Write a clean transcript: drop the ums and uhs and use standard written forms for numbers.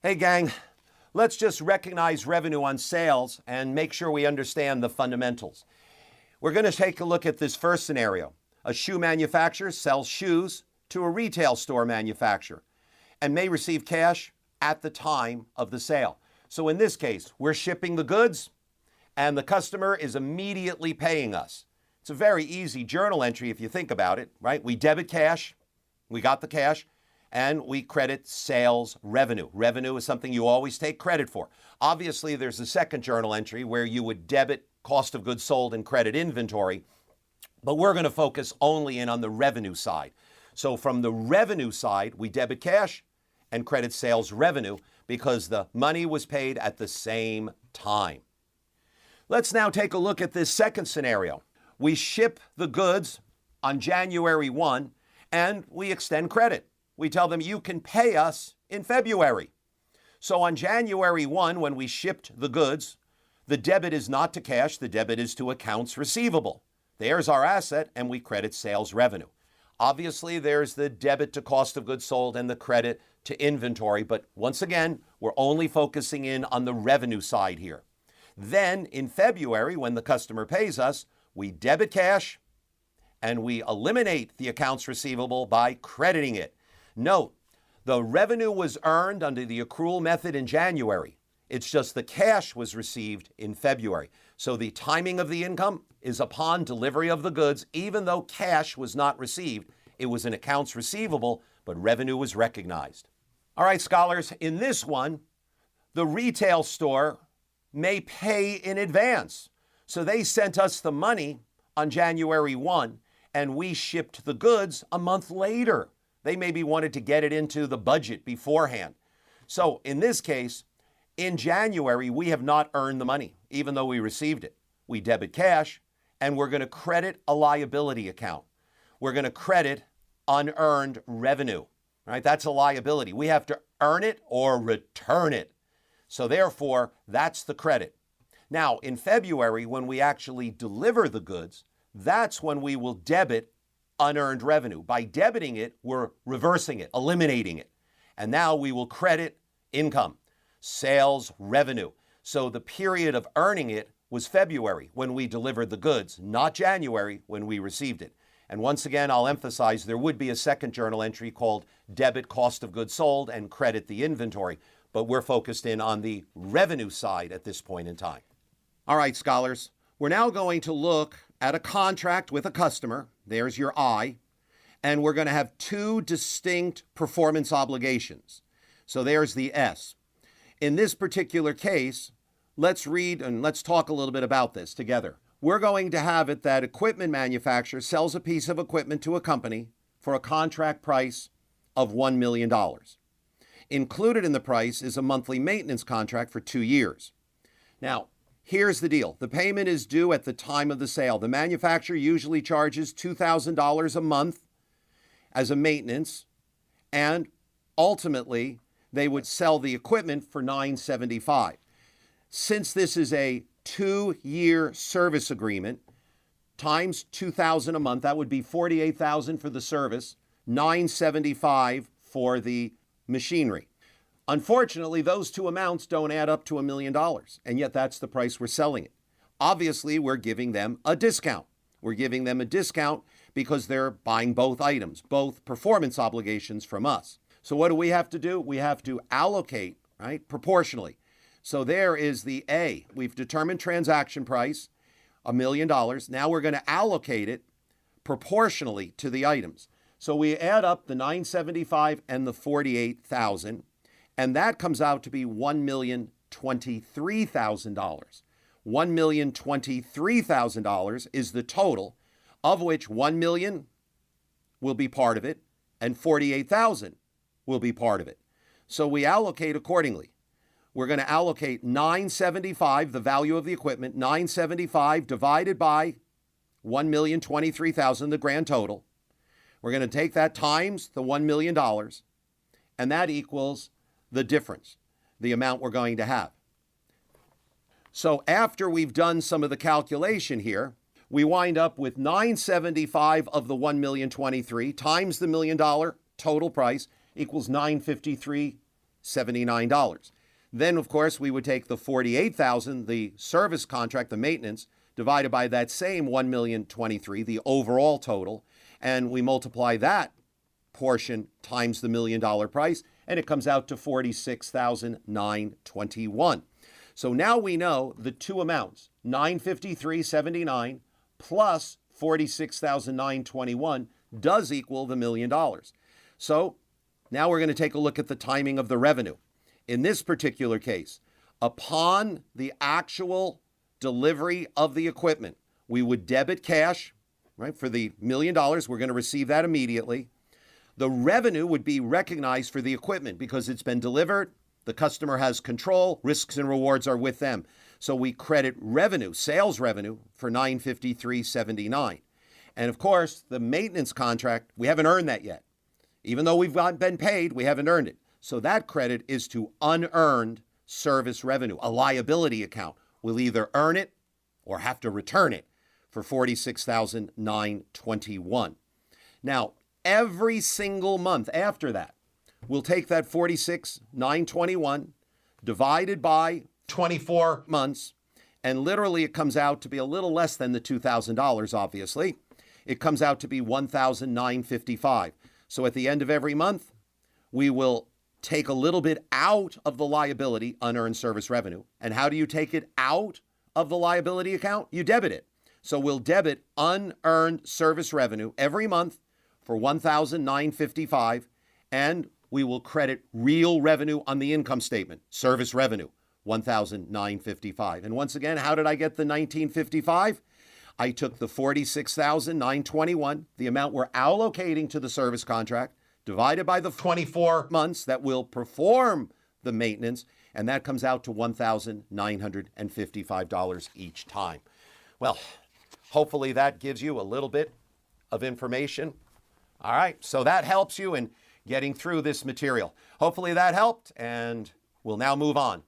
Hey gang, let's just recognize revenue on sales and make sure we understand the fundamentals. We're going to take a look at this first scenario. A shoe manufacturer sells shoes to a retail store manufacturer and may receive cash at the time of the sale. So in this case, we're shipping the goods and the customer is immediately paying us. It's a very easy journal entry if you think about it, right? We debit cash, we got the cash, and we credit sales revenue. Revenue is something you always take credit for. Obviously, there's a second journal entry where you would debit cost of goods sold and credit inventory, but we're going to focus only in on the revenue side. So from the revenue side, we debit cash and credit sales revenue because the money was paid at the same time. Let's now take a look at this second scenario. We ship the goods on January 1 and we extend credit. We tell them you can pay us in February. So on January 1, when we shipped the goods, the debit is not to cash, the debit is to accounts receivable. There's our asset and we credit sales revenue. Obviously, there's the debit to cost of goods sold and the credit to inventory, but once again, we're only focusing in on the revenue side here. Then in February, when the customer pays us, we debit cash and we eliminate the accounts receivable by crediting it. Note, the revenue was earned under the accrual method in January. It's just the cash was received in February. So the timing of the income is upon delivery of the goods, even though cash was not received. It was an accounts receivable, but revenue was recognized. All right, scholars, in this one, the retail store may pay in advance. So they sent us the money on January 1, and we shipped the goods a month later. They maybe wanted to get it into the budget beforehand. So in this case, in January, we have not earned the money, even though we received it. We debit cash, and we're going to credit a liability account. We're going to credit unearned revenue, right? That's a liability. We have to earn it or return it. So therefore, that's the credit. Now, in February, when we actually deliver the goods, that's when we will debit unearned revenue. By debiting it, we're reversing it, eliminating it. And now we will credit income, sales revenue. So the period of earning it was February when we delivered the goods, not January when we received it. And once again, I'll emphasize there would be a second journal entry called debit cost of goods sold and credit the inventory, but we're focused in on the revenue side at this point in time. All right, scholars, we're now going to look at a contract with a customer. There's your I. And we're going to have two distinct performance obligations. So there's the S. In this particular case, let's read and let's talk a little bit about this together. We're going to have it that equipment manufacturer sells a piece of equipment to a company for a contract price of $1 million. Included in the price is a monthly maintenance contract for 2 years. Now, here's the deal. The payment is due at the time of the sale. The manufacturer usually charges $2,000 a month as a maintenance, and ultimately, they would sell the equipment for $975. Since this is a 2-year service agreement, times $2,000 a month, that would be $48,000 for the service, $975 for the machinery. Unfortunately, those two amounts don't add up to $1 million, and yet that's the price we're selling it. Obviously, we're giving them a discount. We're giving them a discount because they're buying both items, both performance obligations from us. So what do we have to do? We have to allocate, right, proportionally. So there is the A. We've determined transaction price, $1 million. Now we're going to allocate it proportionally to the items. So we add up the $975 and the $48,000, and that comes out to be $1,023,000. $1,023,000 is the total, of which $1 million will be part of it, and $48,000 will be part of it. So we allocate accordingly. We're going to allocate $975, the value of the equipment, $975 divided by $1,023,000, the grand total. We're going to take that times the $1 million, and that equals the difference, the amount we're going to have. So after we've done some of the calculation here, we wind up with $975 of the $1,023,000 times the $1 million total price equals $953 $79. Then, of course, we would take the $48,000, the service contract, the maintenance, divided by that same $1,023,000, the overall total, and we multiply that portion times the $1 million price, and it comes out to $46,921. So now we know the two amounts, $953.79 plus $46,921 does equal the $1 million. So now we're going to take a look at the timing of the revenue. In this particular case, upon the actual delivery of the equipment, we would debit cash, right, for the $1 million. We're going to receive that immediately. The revenue would be recognized for the equipment because it's been delivered. The customer has control. Risks and rewards are with them. So we credit revenue, sales revenue, for $953.79. And of course, the maintenance contract, we haven't earned that yet. Even though we've been paid, we haven't earned it. So that credit is to unearned service revenue, a liability account. We'll either earn it or have to return it for $46,921. Now, every single month after that, we'll take that $46,921 divided by 24 months, and literally it comes out to be a little less than the $2,000, obviously. It comes out to be $1,955. So at the end of every month, we will take a little bit out of the liability, unearned service revenue. And how do you take it out of the liability account? You debit it. So we'll debit unearned service revenue every month for $1,955, and we will credit real revenue on the income statement, service revenue, $1,955. And once again, how did I get the $1,955? I took the $46,921, the amount we're allocating to the service contract, divided by the 24 months that will perform the maintenance, and that comes out to $1,955 each time. Well, hopefully that gives you a little bit of information. All right, so that helps you in getting through this material. Hopefully that helped, and we'll now move on